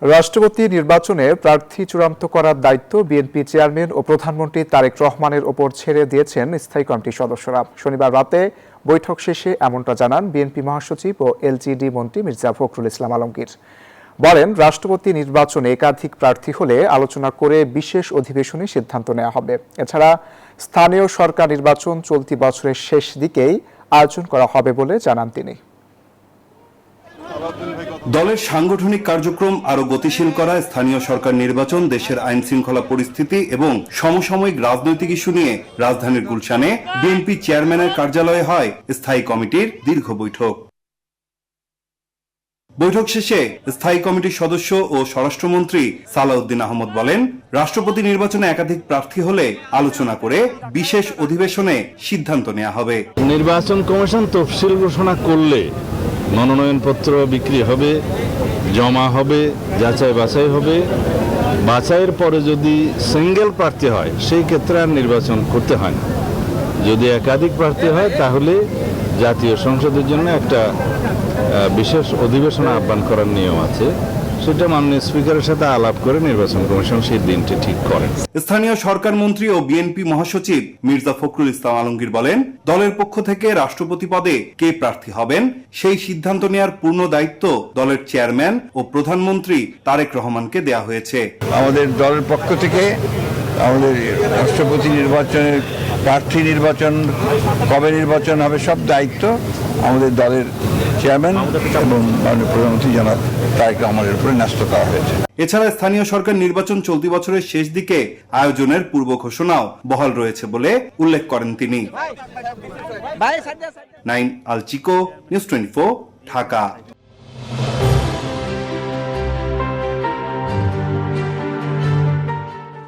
রাষ্ট্রপতি নির্বাচনে প্রার্থী চূড়ান্ত করার দায়িত্ব বিএনপি চেয়ারম্যান ও প্রধানমন্ত্রী তারেক রহমানের ওপর ছেড়ে দিয়েছেন স্থায়ী কমিটির সদস্যরা। শনিবার রাতে বৈঠক শেষে এমনটা জানান বিএনপি মহাসচিব ও এলজিডি মন্ত্রী মির্জা ফখরুল ইসলাম আলমগীর। বলেন, রাষ্ট্রপতি নির্বাচনে একাধিক প্রার্থী হলে আলোচনা করে বিশেষ অধিবেশনে সিদ্ধান্ত নেওয়া হবে। এছাড়া স্থানীয় সরকার নির্বাচন চলতি বছরের শেষ দিকেই আয়োজন করা হবে বলে জানান তিনি। দলের সাংগঠনিক কার্যক্রম আরো গতিশীল করা, স্থানীয় সরকার নির্বাচন, দেশের আইন শৃঙ্খলা পরিস্থিতি এবং সমসাময়িক রাজনৈতিক ইস্যু নিয়ে রাজধানীর গুলশানে বিএনপি চেয়ারম্যানের কার্যালয়ে হয় স্থায়ী কমিটির দীর্ঘ বৈঠক। বৈঠক শেষে স্থায়ী কমিটির সদস্য ও স্বরাষ্ট্রমন্ত্রী সালাউদ্দিন আহমদ বলেন, রাষ্ট্রপতি নির্বাচনে একাধিক প্রার্থী হলে আলোচনা করে বিশেষ অধিবেশনে সিদ্ধান্ত নেওয়া হবে। নির্বাচন কমিশন তফসিল ঘোষণা করলে মনোনয়নপত্র বিক্রি হবে, জমা হবে, যাচাই বাছাই হবে। বাছাইয়ের পরে যদি সিঙ্গেল প্রার্থী হয় সেই ক্ষেত্রে আর নির্বাচন করতে হয় না। যদি একাধিক প্রার্থী হয় তাহলে জাতীয় সংসদের জন্য একটা বিশেষ অধিবেশন আহ্বান করার নিয়ম আছে। সেটা মাননীয় স্পিকারের সাথে আলাপ করে নির্বাচন কমিশন সেই দিনটি ঠিক করেন। স্থানীয় সরকার মন্ত্রী ও বিএনপি মহাসচিব মির্জা ফখরুল ইসলাম আলমগীর বলেন, দলের পক্ষ থেকে রাষ্ট্রপতি পদে কে প্রার্থী হবেন সেই সিদ্ধান্ত নেওয়ার পূর্ণ দায়িত্ব দলের চেয়ারম্যান ও প্রধানমন্ত্রী তারেক রহমানকে দেয়া হয়েছে। আমাদের দলের পক্ষ থেকে আমাদের রাষ্ট্রপতি নির্বাচনের প্রার্থী নির্বাচন, কবে নির্বাচন হবে সব দায়িত্ব আমাদের দলের চেয়ারম্যান এবং মাননীয় প্রধানমন্ত্রী জনাব তারেক রহমানের উপরে ন্যস্ত করা হয়েছে। এছাড়া স্থানীয় সরকার নির্বাচন চলতি বছরের শেষ দিকে আয়োজনের পূর্ব ঘোষণাও বহাল রয়েছে বলে উল্লেখ করেন তিনি। নাইম আল চিকো, নিউজ 24, ঢাকা।